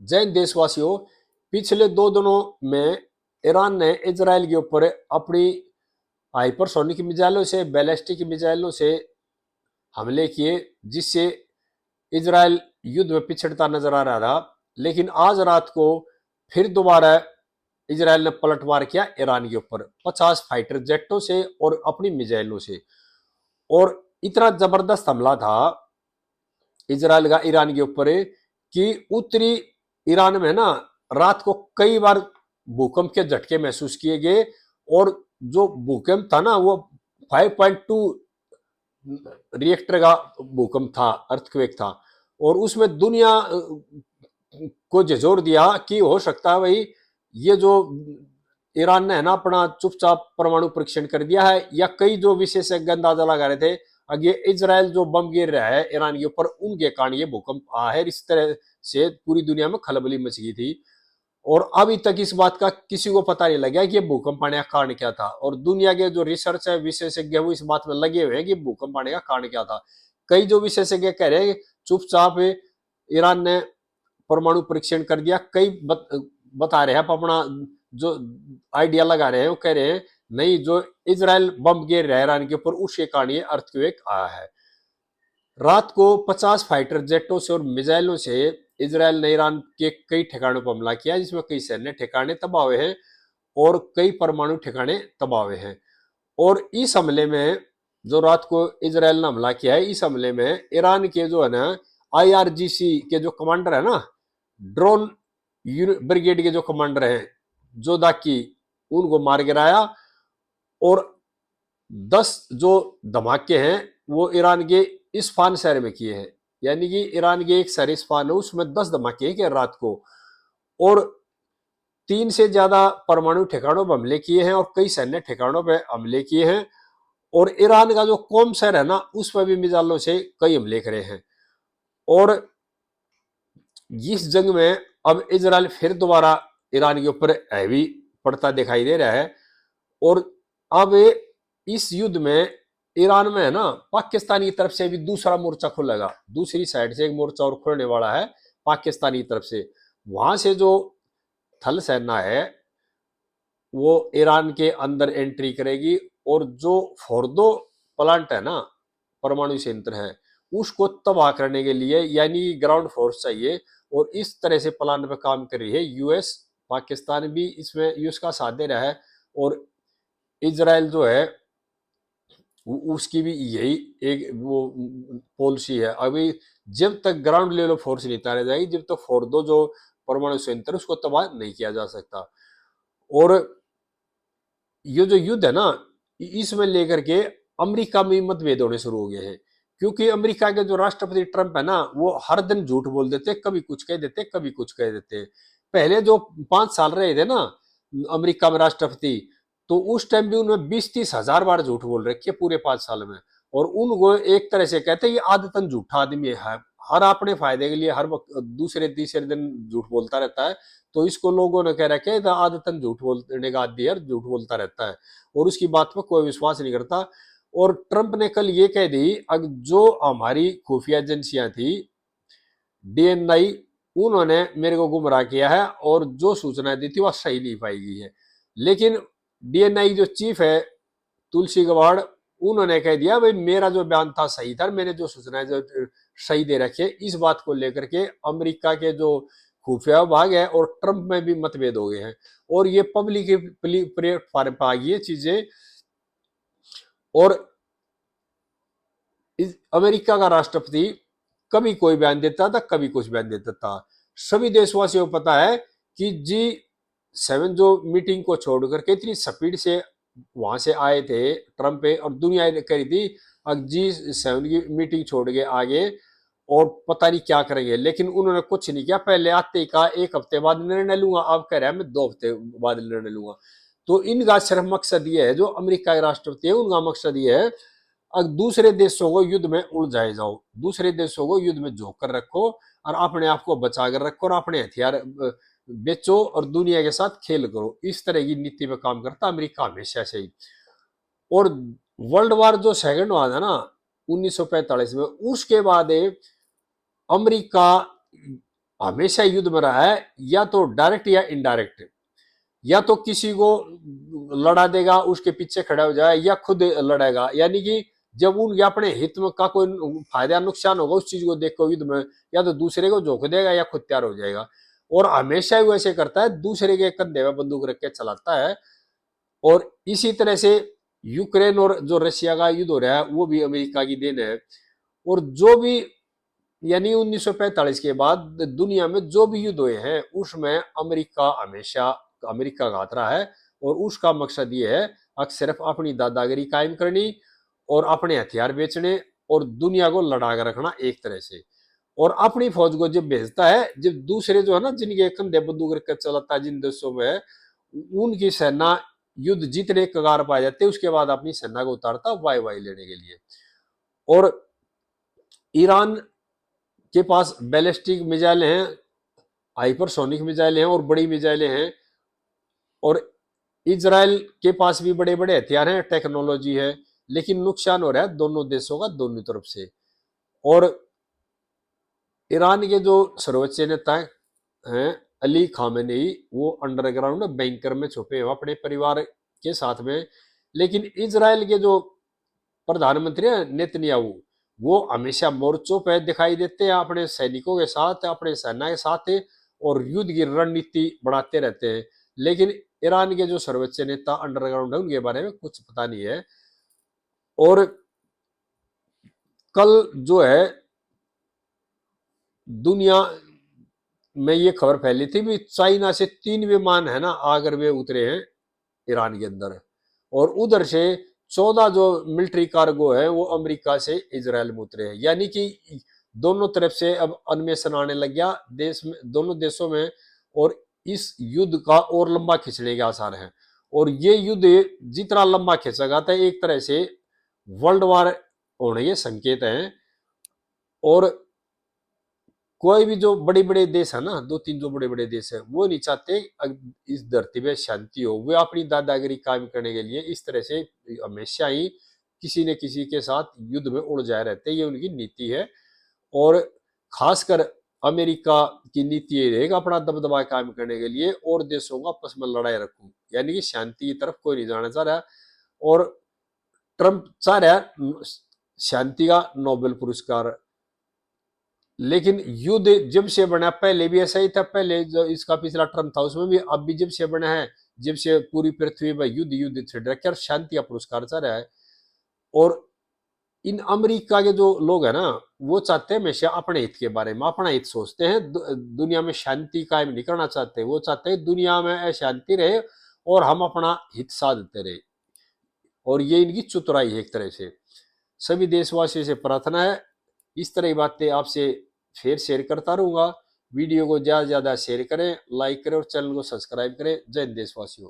जैन देशवासियों, पिछले 2 दिनों में ईरान ने इजराइल के ऊपर अपनी हाइपरसोनिक मिसाइलों से, बैलिस्टिक मिसाइलों से हमले किए, जिससे इजराइल युद्ध में पिछड़ता नजर आ रहा था। लेकिन आज रात को फिर दोबारा इजराइल ने पलटवार किया ईरान के ऊपर 50 फाइटर जेटों से और अपनी मिसाइलों से। और इतना जबरदस्त हमला था इजराइल का ईरान के ऊपर कि उत्तरी ईरान में ना रात को कई बार भूकंप के झटके महसूस किए गए। और जो भूकंप था ना वो 5.2 रिएक्टर का भूकंप था, अर्थक्वेक था। और उसमें दुनिया को झिझोर दिया कि हो सकता है भाई ये जो ईरान ने है ना अपना चुपचाप परमाणु परीक्षण कर दिया है, या कई जो विशेषज्ञ अंदाजा लगा रहे थे अगे इजराइल जो बम गिर रहा है ईरान के ऊपर उनके कारण ये भूकंप आया है। इस तरह से पूरी दुनिया में खलबली मच गई थी। और अभी तक इस बात का किसी को पता नहीं लगा कि भूकंप आने का कारण क्या था। और दुनिया के जो रिसर्च है, विशेषज्ञ वो इस बात में लगे हुए हैं कि भूकंप आने का कारण क्या था। कई जो विशेषज्ञ कह रहे हैं चुपचाप ईरान ने परमाणु परीक्षण कर दिया। कई बता रहे हैं अपना जो आइडिया लगा रहे हैं, वो कह रहे हैं नहीं, जो इजराइल बम गिर रहा है ईरान के ऊपर उसके कारण ये अर्थक्वेक आया है। रात को 50 फाइटर जेटों से और मिसाइलों से इजराइल ने ईरान के कई ठिकानों पर हमला किया, जिसमें कई सैन्य ठिकाने तबाह हुए हैं और कई परमाणु ठिकाने तबाह हुए हैं। और इस हमले में जो रात को इजराइल ने हमला किया है, इस हमले में ईरान के जो है ना आईआरजीसी के जो कमांडर है ना, ड्रोन ब्रिगेड के जो कमांडर हैं जोदाकी, उनको मार गिराया। और 10 जो धमाके हैं वो ईरान के इस्फान शहर में किए हैं। यानी कि ईरान के एक शहर इस्फान है, उसमें 10 धमाके किए रात को। और 3 से ज्यादा परमाणु ठिकानों पर हमले किए हैं और कई सैन्य ठिकानों पर हमले किए हैं। और ईरान का जो कोम शहर है ना उस पर भी मिसाइलों से कई हमले करे हैं। और इस जंग में अब इजराइल फिर दोबारा ईरान के ऊपर हैवी पड़ता दिखाई दे रहा है। और अब इस युद्ध में ईरान में है ना पाकिस्तान की तरफ से भी दूसरा मोर्चा खुलेगा। दूसरी साइड से एक मोर्चा और खुलने वाला है पाकिस्तान की तरफ से। वहां से जो थल सेना है वो ईरान के अंदर एंट्री करेगी और जो फोर्दो प्लांट है ना, परमाणु संयंत्र है, उसको तबाह करने के लिए यानी ग्राउंड फोर्स चाहिए। और इस तरह से प्लान पे काम कर रही है यूएस। पाकिस्तान भी इसमें यूएस का साथ दे रहा है। और इजराइल जो है उसकी भी यही एक वो पॉलिसी है। अभी जब तक ग्राउंड लेवल फोर्स नहीं उतारी जाएगी, जब तक फोर्दो जो परमाणु संयंत्र उसको तबाह नहीं किया जा सकता। और ये जो युद्ध है ना इसमें लेकर के अमेरिका में मतभेद होने शुरू हो गए हैं। क्योंकि अमेरिका के जो राष्ट्रपति ट्रंप है ना वो हर दिन झूठ बोल देते, कभी कुछ कह देते कभी कुछ कह देते। पहले जो 5 साल रहे थे ना अमेरिका में राष्ट्रपति, तो उस टाइम भी उन्होंने 20-30 हजार बार झूठ बोल रखे पूरे 5 साल में। और उनको एक तरह से कहते हैं ये आदतन झूठा आदमी है, हर अपने फायदे के लिए हर वक्त दूसरे तीसरे दिन झूठ बोलता रहता है। तो इसको लोगों ने कह रखा है आदतन झूठ बोलने का आदि है, झूठ बोलता रहता है और उसकी बात पर कोई विश्वास नहीं करता। और ट्रंप ने कल ये कह दी जो हमारी खुफिया एजेंसियां थी डीएनआई, उन्होंने मेरे को गुमराह किया है और जो सूचना दी थी वह सही नहीं पाई गई है। लेकिन डीएनआई जो चीफ है तुलसी गवाड़, उन्होंने कह दिया भाई मेरा जो बयान था सही था, मैंने जो सूचनाएं जो सही दे रखी है। इस बात को लेकर के अमेरिका के जो खुफिया विभाग है और ट्रंप में भी मतभेद हो गए हैं। और ये पब्लिक प्लेटफॉर्म पर आ गई है चीजें। और अमेरिका का राष्ट्रपति कभी कोई बयान देता था, कभी कुछ बयान देता था। सभी देशवासियों को पता है कि G7 जो मीटिंग को छोड़कर के इतनी स्पीड से वहां से आए थे ट्रंप पे, और दुनिया ने करी थी अब G7 की मीटिंग छोड़ के आगे और पता नहीं क्या करेंगे। लेकिन उन्होंने कुछ नहीं किया। पहले आते ही कहा 1 हफ्ते बाद निर्णय लूंगा, अब कह रहा है मैं 2 हफ्ते बाद निर्णय लूंगा। तो इनका सिर्फ मकसद ये है, जो अमेरिका के राष्ट्रपति है उनका मकसद ये है अब दूसरे देशों को युद्ध में उलझाए जाओ, दूसरे देशों को युद्ध में झोंक कर रखो और अपने आप को बचा कर रखो और अपने हथियार बेचो और दुनिया के साथ खेल करो। इस तरह की नीति पे काम करता अमेरिका हमेशा से ही। और वर्ल्ड वार जो सेकंड हुआ था ना 1945 में, उसके बाद अमेरिका हमेशा युद्ध में रहा है, या तो डायरेक्ट या इनडायरेक्ट, या तो किसी को लड़ा देगा, उसके पीछे खड़ा हो जाए, या खुद लड़ेगा। यानी कि जब उनके अपने हित में का कोई फायदा नुकसान होगा उस चीज को देखकर युद्ध में, या तो दूसरे को झोंक देगा या खुद तैयार हो जाएगा। और हमेशा ही वैसे करता है, दूसरे के कंधे में बंदूक रख के चलाता है। और इसी तरह से यूक्रेन और जो रशिया का युद्ध हो रहा है वो भी अमेरिका की देन है। और जो भी यानी 1945 के बाद दुनिया में जो भी युद्ध हुए हैं उसमें अमेरिका हमेशा अमेरिका का हाथ रहा है। और उसका मकसद ये है सिर्फ अपनी दादागिरी कायम करनी और अपने हथियार बेचने और दुनिया को लड़ा कर रखना एक तरह से। और अपनी फौज को जब भेजता है, जब दूसरे जो है ना जिनके कंधे बंदूक रखकर चलाता है जिन देशों में, उनकी सेना युद्ध जीतने कगार पा जाते, उसके बाद अपनी सेना को उतारता वाई लेने के लिए। और ईरान के पास बैलिस्टिक मिसाइल हैं, हाइपरसोनिक मिसाइल हैं और बड़ी मिसाइलें हैं। और इजराइल के पास भी बड़े बड़े हथियार हैं, टेक्नोलॉजी है। लेकिन नुकसान हो रहा है दोनों देशों का, दोनों तरफ से। और ईरान के जो सर्वोच्च नेता हैं अली खामेनेई, वो अंडरग्राउंड बैंकर में छुपे हुए अपने परिवार के साथ में। लेकिन इजराइल के जो प्रधानमंत्री है नेतन्याहू, वो हमेशा मोर्चों पर दिखाई देते हैं अपने सैनिकों के साथ, अपने सेना के साथ, और युद्ध की रणनीति बढ़ाते रहते हैं। लेकिन ईरान के जो सर्वोच्च नेता अंडरग्राउंड है उनके बारे में कुछ पता नहीं है। और कल जो है दुनिया में ये खबर फैली थी भी चाइना से 3 विमान है ना आकर वे उतरे हैं ईरान के अंदर। और उधर से 14 जो मिलिट्री कार्गो है वो अमेरिका से इजराइल में उतरे हैं। यानी कि दोनों तरफ से अब अन्वेषण आने लग गया देश में, दोनों देशों में। और इस युद्ध का और लंबा खिंचने के आसार हैं। और ये युद्ध जितना लंबा खिंचेगा तो एक तरह से वर्ल्ड वार होने के संकेत हैं। और कोई भी जो बड़े बड़े देश है ना, 2-3 जो बड़े बड़े देश है, वो नहीं चाहते इस धरती पे शांति हो। वे अपनी दादागिरी कायम करने के लिए इस तरह से हमेशा ही किसी न किसी के साथ युद्ध में उड़ जाए रहते, ये उनकी नीति है। और खासकर अमेरिका की नीति ये रहेगा अपना दबदबा कायम करने के लिए और देशों को आपस में लड़ाई रखूं, यानी कि शांति की तरफ कोई नहीं जाना चाह रहा। और ट्रंप चाह रहा है शांति का नोबेल पुरस्कार। लेकिन युद्ध जब से बना, पहले भी ऐसा ही था, पहले जो इसका पिछला टर्म था उसमें भी, अब भी जब से बना है, जब से पूरी पृथ्वी पर युद्ध युद्ध छिड़ रखे और शांति का पुरस्कार चल रहा है। और इन अमेरिका के जो लोग हैं ना, वो चाहते हैं हमेशा अपने हित के बारे में, अपना हित सोचते हैं, दुनिया में शांति कायम नहीं करना चाहते। वो चाहते हैं दुनिया में अशांति रहे और हम अपना हित साधते रहे। और ये इनकी चतुराई है एक तरह से। सभी देशवासियों से प्रार्थना है इस तरह की बातें आपसे फिर शेयर करता रहूंगा। वीडियो को ज्यादा से ज्यादा शेयर करें, लाइक करें और चैनल को सब्सक्राइब करें। जय हिंद देशवासियों।